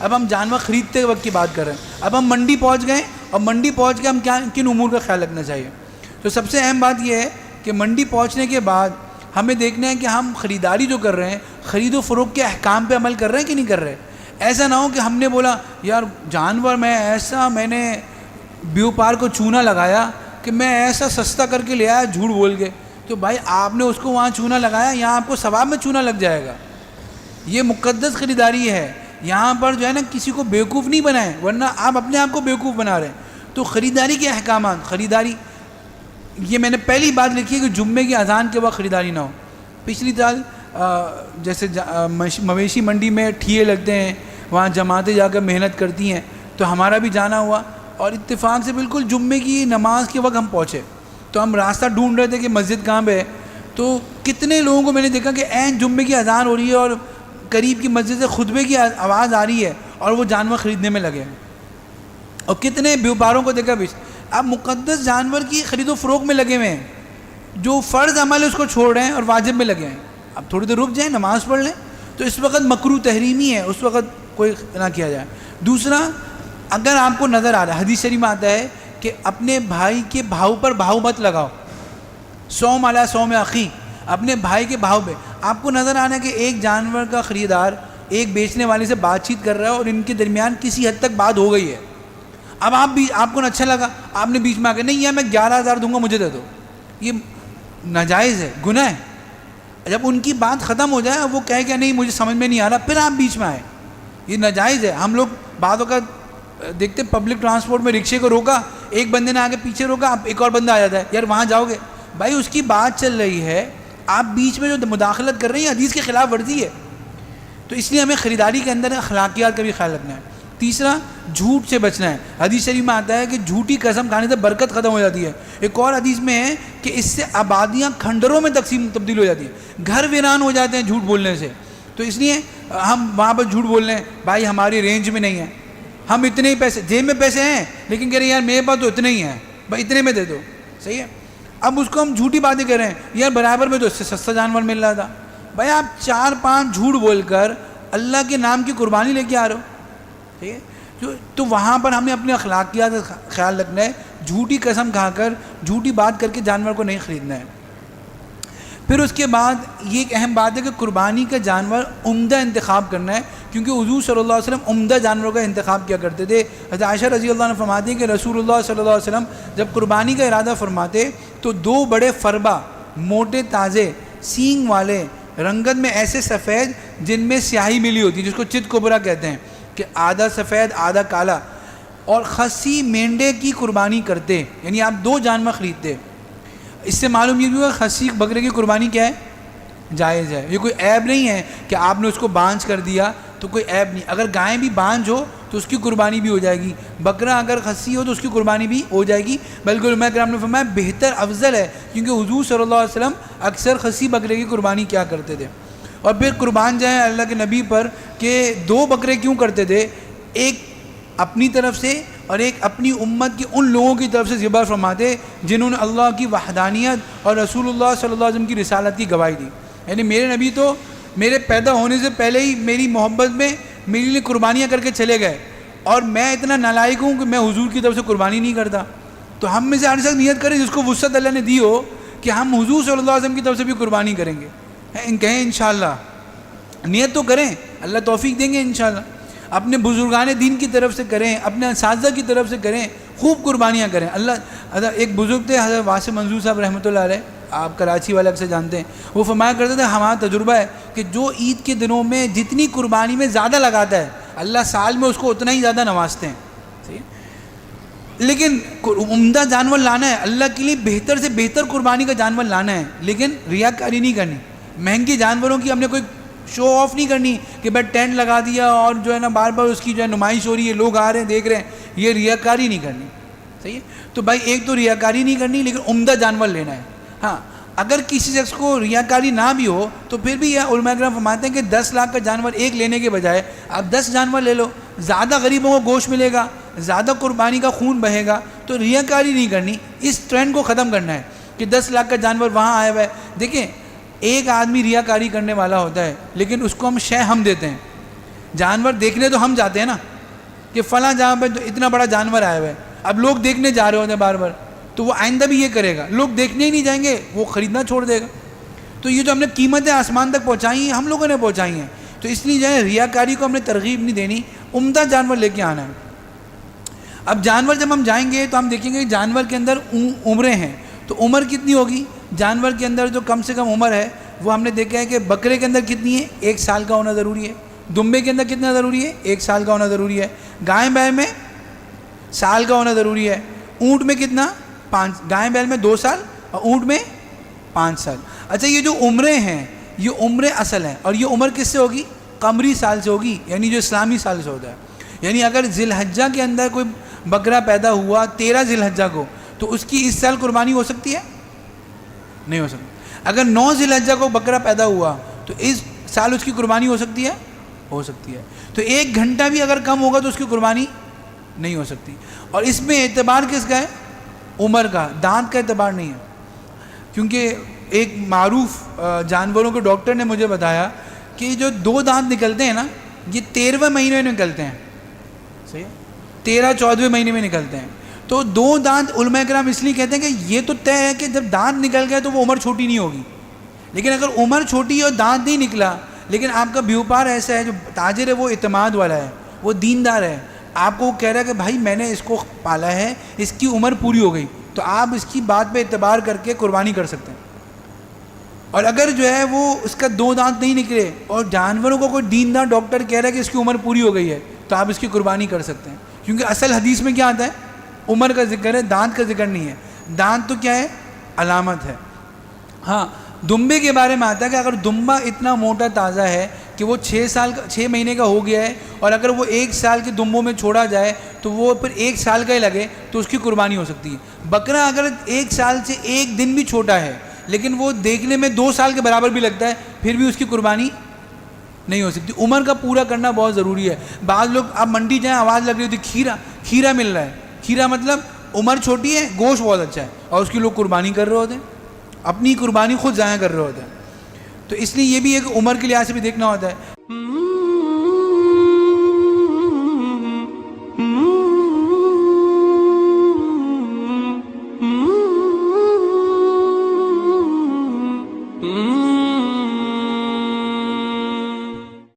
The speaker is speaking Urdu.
اب ہم جانور خریدتے وقت کی بات کر رہے ہیں. اب ہم منڈی پہنچ گئے, اور منڈی پہنچ کے ہم کن امور کا خیال رکھنا چاہیے؟ تو سب سے اہم بات یہ ہے کہ منڈی پہنچنے کے بعد ہمیں دیکھنا ہے کہ ہم خریداری جو کر رہے ہیں, خرید و فروخت کے احکام پہ عمل کر رہے ہیں کہ نہیں کر رہے. ایسا نہ ہو کہ ہم نے بولا یار جانور میں نے بیوپار کو چونا لگایا کہ میں ایسا سستا کر کے لے آیا جھوٹ بول کے. تو بھائی آپ نے اس کو وہاں چونا لگایا, یہاں آپ کو ثواب میں چونا لگ جائے گا. یہ مقدس خریداری ہے. یہاں پر جو ہے نا کسی کو بیوقوف نہیں بنائیں, ورنہ آپ اپنے آپ کو بیوقوف بنا رہے ہیں. تو خریداری کے احکامات, خریداری یہ میں نے پہلی بات لکھی ہے کہ جمعے کی اذان کے وقت خریداری نہ ہو. پچھلی سال جیسے مویشی منڈی میں ٹھیے لگتے ہیں, وہاں جماعتیں جا کر محنت کرتی ہیں, تو ہمارا بھی جانا ہوا, اور اتفاق سے بالکل جمعے کی نماز کے وقت ہم پہنچے. تو ہم راستہ ڈھونڈ رہے تھے کہ مسجد کہاں پہ ہے. تو کتنے لوگوں کو میں نے دیکھا کہ عین جمعے کی اذان ہو رہی ہے اور قریب کی مسجد سے خطبے کی آواز آ رہی ہے, اور وہ جانور خریدنے میں لگے ہیں. اور کتنے بیوپاروں کو دیکھا بھی اب مقدس جانور کی خرید و فروخت میں لگے ہوئے ہیں, جو فرض عمل ہے اس کو چھوڑ رہے ہیں اور واجب میں لگے ہیں. اب تھوڑی دیر رک جائیں, نماز پڑھ لیں. تو اس وقت مکروہ تحریمی ہے, اس وقت کوئی نہ کیا جائے. دوسرا, اگر آپ کو نظر آ رہا ہے, حدیث شریف میں آتا ہے کہ اپنے بھائی کے بھاؤ پر بھاؤ مت لگاؤ, سوم علی سوم اخی, اپنے بھائی کے بھاؤ پہ. آپ کو نظر آنا ہے کہ ایک جانور کا خریدار ایک بیچنے والے سے بات چیت کر رہا ہے, اور ان کے درمیان کسی حد تک بات ہو گئی ہے. اب آپ کو اچھا لگا, آپ نے بیچ میں آ کے نہیں, یہ میں 11,000 دوں گا, مجھے دے دو. یہ ناجائز ہے, گناہ ہے. جب ان کی بات ختم ہو جائے, وہ کہے کہ نہیں مجھے سمجھ میں نہیں آ رہا, پھر آپ بیچ میں آئے, یہ ناجائز ہے. ہم لوگ بعض اوقات دیکھتے پبلک ٹرانسپورٹ میں رکشے کو روکا, ایک بندے نے آگے پیچھے روکا, اب ایک اور بندہ آ جاتا ہے, یار وہاں جاؤ گے. بھائی اس کی بات چل رہی ہے, آپ بیچ میں جو مداخلت کر رہے ہیں حدیث کے خلاف ورزی ہے. تو اس لیے ہمیں خریداری کے اندر اخلاقیات کا بھی خیال رکھنا ہے. تیسرا, جھوٹ سے بچنا ہے. حدیث شریف میں آتا ہے کہ جھوٹی قسم کھانے سے برکت ختم ہو جاتی ہے. ایک اور حدیث میں ہے کہ اس سے آبادیاں کھنڈروں میں تبدیل ہو جاتی ہیں, گھر ویران ہو جاتے ہیں جھوٹ بولنے سے. تو اس لیے ہم وہاں پر جھوٹ بول رہے ہیں, بھائی ہماری رینج میں نہیں ہے, ہم اتنے ہی پیسے, جیب میں پیسے ہیں لیکن کہہ رہے ہیں یار میرے پاس تو اتنے ہی ہیں, بھائی اتنے میں دے دو. صحیح ہے. اب اس کو ہم جھوٹی باتیں کر رہے ہیں, یار برابر میں تو اس سے سستا جانور مل رہا تھا. بھائی آپ 4-5 جھوٹ بول کر اللہ کے نام کی قربانی لے کے آ رہے ہو. ٹھیک ہے. تو وہاں پر ہمیں اپنے اخلاقیات کا خیال رکھنا ہے. جھوٹی قسم کھا کر, جھوٹی بات کر کے جانور کو نہیں خریدنا ہے. پھر اس کے بعد یہ ایک اہم بات ہے کہ قربانی کا جانور عمدہ انتخاب کرنا ہے, کیونکہ حضور صلی اللہ علیہ وسلم عمدہ جانوروں کا انتخاب کیا کرتے تھے. حضرت عائشہ رضی اللہ عنہ فرماتی ہیں کہ رسول اللہ صلی اللہ علیہ وسلم جب قربانی کا ارادہ فرماتے تو 2 بڑے فربا, موٹے تازے سینگ والے, رنگت میں ایسے سفید جن میں سیاہی ملی ہوتی ہے, جس کو چت کبرا کہتے ہیں, کہ آدھا سفید آدھا کالا, اور خصی مینڈے کی قربانی کرتے. یعنی آپ 2 جانور خریدتے. اس سے معلوم یہ بھی ہوا خصی بکرے کی قربانی کیا ہے, جائز ہے. یہ کوئی عیب نہیں ہے کہ آپ نے اس کو بانجھ کر دیا تو کوئی عیب نہیں. اگر گائے بھی بانجھ ہو تو اس کی قربانی بھی ہو جائے گی, بکرا اگر خصی ہو تو اس کی قربانی بھی ہو جائے گی. بلکہ علماء کرام نے فرمایا بہتر افضل ہے, کیونکہ حضور صلی اللہ علیہ وسلم اکثر خصی بکرے کی قربانی کیا کرتے تھے. اور پھر قربان جائیں اللہ کے نبی پر کہ 2 بکرے کیوں کرتے تھے, ایک اپنی طرف سے اور ایک اپنی امت کے ان لوگوں کی طرف سے ذبح فرماتے جنہوں نے اللہ کی وحدانیت اور رسول اللہ صلی اللہ علیہ وسلم کی رسالت کی گواہی دی. یعنی میرے نبی تو میرے پیدا ہونے سے پہلے ہی میری محبت میں میرے لیے قربانیاں کر کے چلے گئے, اور میں اتنا نالائق ہوں کہ میں حضور کی طرف سے قربانی نہیں کرتا. تو ہم میں سے ہر شخص نیت کرے جس کو وسعت اللہ نے دی ہو کہ ہم حضور صلی اللہ علیہ وسلم کی طرف سے بھی قربانی کریں گے. کہیں انشاءاللہ, نیت تو کریں, اللہ توفیق دیں گے انشاءاللہ. اپنے بزرگان دین کی طرف سے کریں, اپنے اساتذہ کی طرف سے کریں, خوب قربانیاں کریں. اللہ ایک بزرگ تھے حضرت واسع منظور صاحب رحمۃ اللہ علیہ, آپ کراچی والے اکثر جانتے ہیں, وہ فرمایا کرتے تھے ہمارا تجربہ ہے کہ جو عید کے دنوں میں جتنی قربانی میں زیادہ لگاتا ہے اللہ سال میں اس کو اتنا ہی زیادہ نوازتے ہیں. صحیح. لیکن عمدہ جانور لانا ہے, اللہ کے لیے بہتر سے بہتر قربانی کا جانور لانا ہے, لیکن ریاکاری نہیں کرنی. مہنگے جانوروں کی ہم نے کوئی شو آف نہیں کرنی کہ بھائی ٹینٹ لگا دیا اور جو ہے نا بار بار اس کی جو ہے نمائش ہو رہی ہے, لوگ آ رہے ہیں دیکھ رہے ہیں, یہ ریاکاری نہیں کرنی. صحیح ہے. تو بھائی ایک تو ریاکاری نہیں کرنی, لیکن عمدہ جانور لینا ہے. ہاں اگر کسی شخص کو ریاکاری نہ بھی ہو تو پھر بھی یہ علماء کرام فرماتے ہیں کہ 10 لاکھ کا جانور ایک لینے کے بجائے آپ 10 جانور لے لو, زیادہ غریبوں کو گوشت ملے گا, زیادہ قربانی کا خون بہے گا. تو ریاکاری نہیں کرنی, اس ٹرینڈ کو ختم کرنا ہے کہ 10 لاکھ کا جانور وہاں آیا ہوا ہے. دیکھیں ایک آدمی ریاکاری کرنے والا ہوتا ہے لیکن اس کو ہم شے ہم دیتے ہیں, جانور دیکھنے تو ہم جاتے ہیں نا کہ فلاں جہاں پہ اتنا بڑا جانور آیا ہوا ہے، اب لوگ دیکھنے جا رہے ہوتے ہیں بار بار، تو وہ آئندہ بھی یہ کرے گا، لوگ دیکھنے ہی نہیں جائیں گے، وہ خریدنا چھوڑ دے گا۔ تو یہ جو ہم نے قیمتیں آسمان تک پہنچائی ہیں ہم لوگوں نے پہنچائی ہیں، تو اس لیے جو ہے ریاکاری کو ہم نے ترغیب نہیں دینی، عمدہ جانور لے کے آنا ہے۔ اب جانور جب ہم جائیں گے تو ہم دیکھیں گے کہ جانور کے اندر عمریں ہیں، تو عمر کتنی ہوگی؟ جانور کے اندر جو کم سے کم عمر ہے وہ ہم نے دیکھا ہے کہ بکرے کے اندر کتنی ہے؟ 1 سال کا ہونا ضروری ہے۔ دمبے کے اندر کتنا ضروری ہے؟ 1 سال کا ہونا ضروری ہے۔ گائے بیل میں سال کا ہونا ضروری ہے۔ اونٹ میں کتنا؟ 5۔ گائے بیل میں 2 سال اور اونٹ میں 5 سال۔ اچھا یہ جو عمریں ہیں یہ عمریں اصل ہیں، اور یہ عمر کس سے ہوگی؟ قمری سال سے ہوگی، یعنی جو اسلامی سال سے ہوتا ہے۔ یعنی اگر ذی الحجہ کے اندر کوئی بکرا پیدا ہوا 13 ذی الحجہ کو، تو اس کی اس سال قربانی ہو سکتی ہے؟ نہیں ہو سکتی۔ اگر 9 ذی الحجہ کو بکرا پیدا ہوا تو اس سال اس کی قربانی ہو سکتی ہے؟ ہو سکتی ہے۔ تو 1 گھنٹہ بھی اگر کم ہوگا تو اس کی قربانی نہیں ہو سکتی۔ اور اس میں اعتبار کس کا ہے؟ عمر کا، دانت کا اعتبار نہیں ہے۔ کیونکہ ایک معروف جانوروں کے ڈاکٹر نے مجھے بتایا کہ جو 2 دانت نکلتے ہیں نا یہ 13ویں مہینے میں نکلتے ہیں، صحیح ہے، 13-14ویں مہینے میں نکلتے ہیں۔ تو 2 دانت علماء کرام اس لیے کہتے ہیں کہ یہ تو طے ہے کہ جب دانت نکل گئے تو وہ عمر چھوٹی نہیں ہوگی، لیکن اگر عمر چھوٹی ہے اور دانت نہیں نکلا، لیکن آپ کا بیوپار ایسا ہے، جو تاجر ہے وہ اعتماد والا ہے، وہ دیندار ہے، آپ کو وہ کہہ رہا ہے کہ بھائی میں نے اس کو پالا ہے، اس کی عمر پوری ہو گئی، تو آپ اس کی بات پہ اعتبار کر کے قربانی کر سکتے ہیں۔ اور اگر جو ہے وہ اس کا 2 دانت نہیں نکلے اور جانوروں کو کوئی دیندار ڈاکٹر کہہ رہا ہے کہ اس کی عمر پوری ہو گئی ہے، تو آپ اس کی قربانی کر سکتے ہیں، کیونکہ اصل حدیث میں کیا آتا ہے؟ عمر کا ذکر ہے، دانت کا ذکر نہیں ہے۔ دانت تو کیا ہے؟ علامت ہے۔ ہاں دمبے کے بارے میں آتا ہے کہ اگر دمبا اتنا موٹا تازہ ہے کہ وہ 6 مہینے کا ہو گیا ہے، اور اگر وہ 1 سال کے دمبوں میں چھوڑا جائے تو وہ پھر 1 سال کا ہی لگے تو اس کی قربانی ہو سکتی ہے۔ بکرا اگر 1 سال سے 1 دن بھی چھوٹا ہے لیکن وہ دیکھنے میں 2 سال کے برابر بھی لگتا ہے، پھر بھی اس کی قربانی نہیں ہو سکتی۔ عمر کا پورا کرنا بہت ضروری ہے۔ بعض لوگ آپ منڈی جائیں آواز لگ رہی ہوتی کھیرا مل رہا ہے، کھیرا مطلب عمر چھوٹی ہے، گوشت بہت اچھا ہے، اور اس کی لوگ قربانی کر رہے ہوتے ہیں، اپنی قربانی خود ضائع کر رہے ہوتے ہیں۔ تو اس لیے یہ بھی ایک عمر کے لحاظ سے بھی دیکھنا ہوتا ہے۔